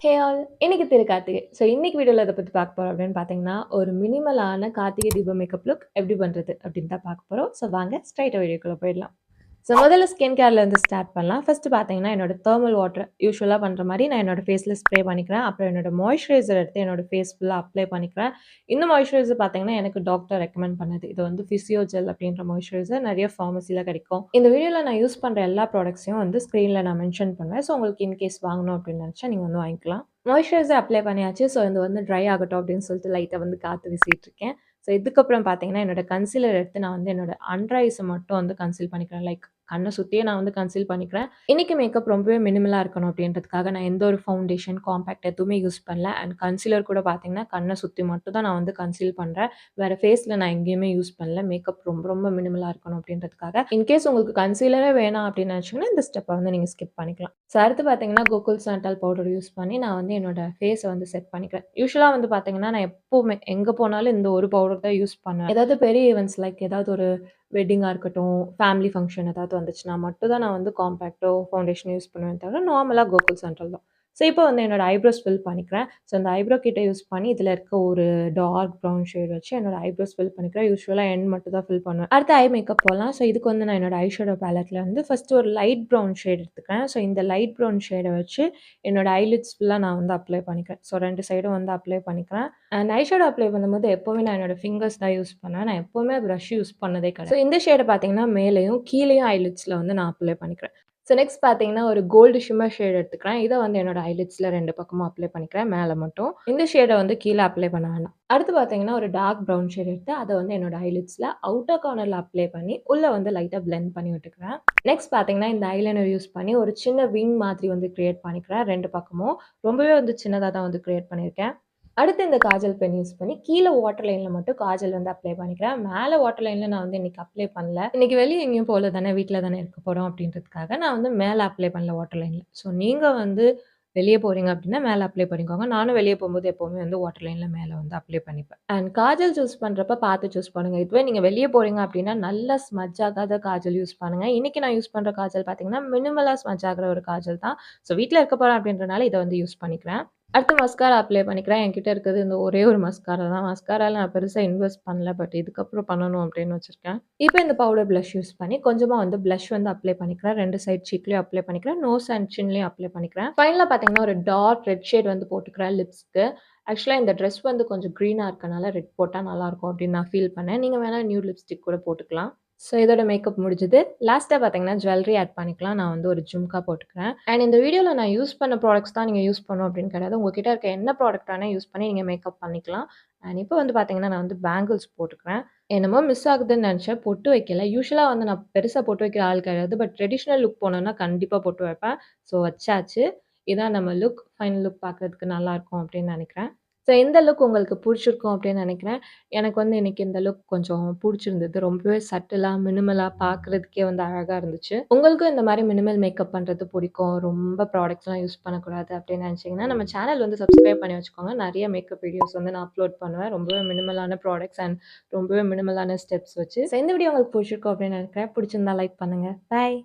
Hey all! இன்னைக்கு Thirukarthigai. So இன்னைக்கு வீடியோல எத பத்தி பார்க்க போறோம் அப்படின்னு பார்த்தீங்கன்னா, ஒரு மினிமலான கார்த்திகை தீபம் மேக்கப் லுக் எப்படி பண்றது அப்படின்னு தான் பார்க்க போறோம். ஸோ வாங்க ஸ்ட்ரெயிட்டா வீடியோக்குள்ள போயிடலாம். ஸோ முதல்ல ஸ்கின் கேர்லேருந்து ஸ்டார்ட் பண்ணலாம். ஃபர்ஸ்ட் பார்த்தீங்கன்னா, என்னோட தெர்மல் வாட்டர் யூசுவலா பண்ற மாரி நான் என்னோட ஃபேஸ்ல ஸ்ப்ரே பண்ணிக்கிறேன். அப்புறம் என்னோட மாய்ஸ்சரைசர் எடுத்து என்னோட ஃபேஸ் ஃபுல்லா அப்ளை பண்ணிக்கிறேன். இந்த மாய்ஸ்சரைசர் பார்த்தீங்கன்னா, எனக்கு டாக்டர் ரெக்கமெண்ட் பண்ணது. இது வந்து ஃபிசியோ ஜெல் அப்படின்ற மாய்ஸ்சரைசர் நெறைய ஃபார்மசில கிடைக்கும். இந்த வீடியோல நான் யூஸ் பண்ற எல்லா ப்ராடக்ட்ஸையும் வந்து ஸ்க்ரீன்ல நான் மென்ஷன் பண்ணுவேன். ஸோ உங்களுக்கு இன்கேஸ் வாங்கணும் அப்படின்னு நெனச்சா நீங்க வந்து வாங்கிக்கலாம். மாய்ஸ்சரைசர் அப்ளை பண்ணியாச்சு. ஸோ இது வந்து ட்ரை ஆகட்டும் அப்படின்னு சொல்லிட்டு லைட்டா வந்து காத்து வீசிட்டு இருக்கேன். ஸோ இதுக்கப்புறம் பார்த்தீங்கன்னா, என்னோட கன்சீலர் எடுத்து நான் வந்து என்னோட அண்டர் ஐஸ மட்டும் வந்து கன்சீல் பண்ணிக்கிறேன். லைக் கண்ண சுத்தியே நான் வந்து கன்சீல் பண்ணிக்கிறேன். இன்னைக்கு மேக்கப் ரொம்பவே மினிமலா இருக்கணும் அப்படின்றதுக்காக நான் எந்த ஒரு ஃபவுண்டேஷன், காம்பேக்ட் எதுவுமே யூஸ் பண்ணல. அண்ட் கன்சீலர் கூட பார்த்தீங்கன்னா, கண்ண சுத்தி மட்டும் தான் நான் வந்து கன்சீல் பண்றேன். வேற ஃபேஸ்ல நான் எங்கேயுமே யூஸ் பண்ணல. மேக்கப் ரொம்ப ரொம்ப மினிமலா இருக்கணும் அப்படின்றதுக்காக. இன்கேஸ் உங்களுக்கு கன்சீலரே வேணாம் அப்படின்னு நினைச்சீங்கன்னா, இந்த ஸ்டெப்ப வந்து நீங்க ஸ்கிப் பண்ணிக்கலாம். ஸோ அடுத்து பார்த்தீங்கன்னா, கோகுல் சாண்டல் பவுடர் யூஸ் பண்ணி நான் வந்து என்னோட ஃபேஸ வந்து செட் பண்ணிக்கிறேன். யூசுவலா வந்து பார்த்தீங்கன்னா, நான் எப்பவுமே எங்க போனாலும் இந்த ஒரு பவுடர் தான் யூஸ் பண்ணுவேன். ஏதாவது பெரிய ஈவென்ட்ஸ் லைக் ஏதாவது ஒரு வெட்டிங்கா இருக்கட்டும், ஃபேமிலி ஃபங்ஷன் ஏதாவது வந்துச்சுன்னா மட்டும் தான் நான் வந்து காம்பேக்ட்டோ, ஃபவுண்டேஷனோ யூஸ் பண்ணுவேன் தவிர, நார்மலா கோகுல் சாண்டல் தான். ஸோ இப்போ வந்து என்னோட ஐப்ரோஸ் ஃபில் பண்ணிக்கிறேன். ஸோ அந்த ஐப்ரோ கிட்ட யூஸ் பண்ணி இதில இருக்க ஒரு டார்க் ப்ரவுன் ஷேட் வச்சு என்னோட ஐப்ரோஸ் ஃபில் பண்ணிக்கிறேன். யூசுவலா எண்ட் மட்டும் தான் ஃபில் பண்ணுவேன். அடுத்து ஐ மேக்கப் போலாம். ஸோ இதுக்கு வந்து நான் என்னோட ஐ ஷேடோ பேலட்ல வந்து ஃபர்ஸ்ட்டு ஒரு லைட் ப்ரவுன் ஷேட் எடுத்துக்கிறேன். ஸோ இந்த லைட் ப்ரவுன் ஷேட வச்சு என்னோட ஐலிட்ஸ் ஃபுல்லா நான் வந்து அப்ளை பண்ணிக்கிறேன். ஸோ 2 சைடும் வந்து அப்ளை பண்ணிக்கிறேன். அண்ட் ஐ ஷேடோ அப்ளை பண்ணும்போது எப்பவுமே நான் என்னோட ஃபிங்கர்ஸ் தான் யூஸ் பண்ணுவேன். நான் எப்பவுமே பிரஷ் யூஸ் பண்ணதே கிடையாது. ஸோ இந்த ஷேட பார்த்தீங்கன்னா, மேலேயும் கீழேயும் ஐலிட்ஸ்ல வந்து நான் அப்ளை பண்ணிக்கிறேன். ஸோ நெக்ஸ்ட் பார்த்தீங்கன்னா, ஒரு கோல்டு ஷிம்மர் ஷேட் எடுத்துக்கிறேன். இத வந்து என்னோட ஐலிட்ஸ்ல 2 பக்கமும் அப்ளை பண்ணிக்கிறேன், மேல மட்டும். இந்த ஷேட வந்து கீழ அப்ளை பண்ண வேண்டாம். அடுத்து பார்த்தீங்கன்னா, ஒரு டார்க் ப்ரவுன் ஷேட் எடுத்து அத வந்து என்னோட ஐலிட்ஸ்ல அவுட்டர் கார்னர்ல அப்ளை பண்ணி, உள்ள வந்து லைட்டா பிளெண்ட் பண்ணி விட்டுக்கிறேன். நெக்ஸ்ட் பார்த்தீங்கன்னா, இந்த ஐலைனர் யூஸ் பண்ணி ஒரு சின்ன விங் மாதிரி வந்து கிரியேட் பண்ணிக்கிறேன் 2 பக்கமும். ரொம்பவே வந்து சின்னதா தான் வந்து கிரியேட் பண்ணியிருக்கேன். அடுத்து இந்த காஜல் பென் யூஸ் பண்ணி கீழ வாட்டர் லைன்ல மட்டும் காஜல் வந்து அப்ளை பண்ணிக்கிறேன். மேல வாட்டர் லைன்ல நான் வந்து இன்னைக்கு அப்ளை பண்ணல. இன்னைக்கு வெளிய எங்கேயும் போல தானே, வீட்ல தானே இருக்க போறோம் அப்படின்றதுக்காக நான் வந்து மேல அப்ளை பண்ணல வாட்டர் லைன்ல. ஸோ நீங்க வந்து வெளிய போறீங்க அப்படின்னா மேல அப்ளை பண்ணிக்கோங்க. நானும் வெளிய போம்போது எப்பவுமே வந்து வாட்டர் லைன்ல மேல வந்து அப்ளை பண்ணிப்பேன். அண்ட் காஜல் சூஸ் பண்றப்ப பார்த்து சூஸ் பண்ணுங்க. இதுவே நீங்க வெளிய போறீங்க அப்படின்னா நல்லா ஸ்மட்ஜ் ஆகாத காஜல் யூஸ் பண்ணுங்க. இன்னைக்கு நான் யூஸ் பண்ற காஜல் பார்த்தீங்கன்னா, மினிமலா ஸ்மட்ஜ் ஆகுற ஒரு காஜல் தான். ஸோ வீட்ல இருக்க போறேன் அப்படின்றனால இத வந்து யூஸ் பண்ணிக்கிறேன். அடுத்து மஸ்காரா அப்ளை பண்ணிக்கிறேன். என்கிட்ட இருக்கிறது இந்த ஒரே ஒரு மஸ்காரா தான். மஸ்காரால நான் பெருசா இன்வெஸ்ட் பண்ணல. பட் இதுக்கப்புறம் பண்ணணும் அப்படின்னு வச்சிருக்கேன். இப்போ இந்த பவுடர் ப்ளஷ் யூஸ் பண்ணி கொஞ்சமா வந்து ப்ளஷ் வந்து அப்ளை பண்ணிக்கிறேன். 2 சைட் சீக்லயும் அப்ளை பண்ணிக்கிறேன். நோஸ் அண்ட் சின்லயும் அப்ளை பண்ணிக்கிறேன். ஃபைனலா பார்த்தீங்கன்னா, ஒரு டார்க் ரெட் ஷேட் வந்து போட்டுக்கிறேன் லிப்ஸ்க்கு. ஆக்சுவலா இந்த ட்ரெஸ் வந்து கொஞ்சம் கிரீனா இருக்கனால ரெட் போட்டா நல்லாயிருக்கும் அப்படின்னு நான் ஃபீல் பண்ணேன். நீங்க வேணா நியூட் லிப்ஸ்டிக் கூட போட்டுக்கலாம். ஸோ இதோட மேக்கப் முடிஞ்சது. லாஸ்ட்டா பார்த்தீங்கன்னா, ஜுவல்லரி ஆட் பண்ணிக்கலாம். நான் வந்து ஒரு ஜும்கா போட்டுக்கிறேன். அண்ட் இந்த வீடியோல நான் யூஸ் பண்ண ப்ராடக்ட்ஸ் தான் நீங்க யூஸ் பண்ணணும் அப்படின்னு கிடையாது. உங்க கிட்ட இருக்க என்ன ப்ராடக்ட் வேணா யூஸ் பண்ணி நீங்க மேக்கப் பண்ணிக்கலாம். அண்ட் இப்போ வந்து பார்த்தீங்கன்னா, நான் வந்து பேங்கிள்ஸ் போட்டுக்கிறேன். என்னமோ மிஸ் ஆகுதுன்னு நெனச்சேன். பொட்டு வைக்கல. யூசுவலா வந்து நான் பெருசா பொட்டு வைக்கிற ஆள் கிடையாது. பட் ட்ரெடிஷனல் லுக் போனோம்னா கண்டிப்பா பொட்டு வைப்பேன். ஸோ வச்சாச்சு. இதான் நம்ம லுக். ஃபைனல் லுக் பார்க்கறதுக்கு நல்லாயிருக்கும் அப்படின்னு நெனைக்கிறேன். ஸோ இந்த லுக் உங்களுக்கு புடிச்சிருக்கும் அப்படின்னு நெனைக்கிறேன். எனக்கு வந்து இன்னைக்கு இந்த லுக் கொஞ்சம் புடிச்சிருந்தது. ரொம்பவே சட்டிலா, மினிமலா பார்க்கறதுக்கே வந்து அழகா இருந்துச்சு. உங்களுக்கும் இந்த மாரி மினிமல் மேக்கப் பண்றது புடிக்கும். ரொம்ப ப்ராடக்ட்ஸ்லாம் யூஸ் பண்ணக்கூடாது அப்படின்னு நெனச்சீங்கன்னா, நம்ம சேனல் வந்து சப்ஸ்கிரைப் பண்ணி வச்சுக்கோங்க. நெறைய மேக்கப் வீடியோஸ் வந்து நான் அப்லோட் பண்ணுவேன். ரொம்பவே மினிமலான ப்ராடக்ட்ஸ் அண்ட் ரொம்பவே மினிமலான ஸ்டெப்ஸ் வச்சு. ஸோ இந்த வீடியோ உங்களுக்கு புடிச்சிருக்கும் அப்படின்னு நெனைக்கிறேன். புடிச்சிருந்தா லைக் பண்ணுங்க. பாய்.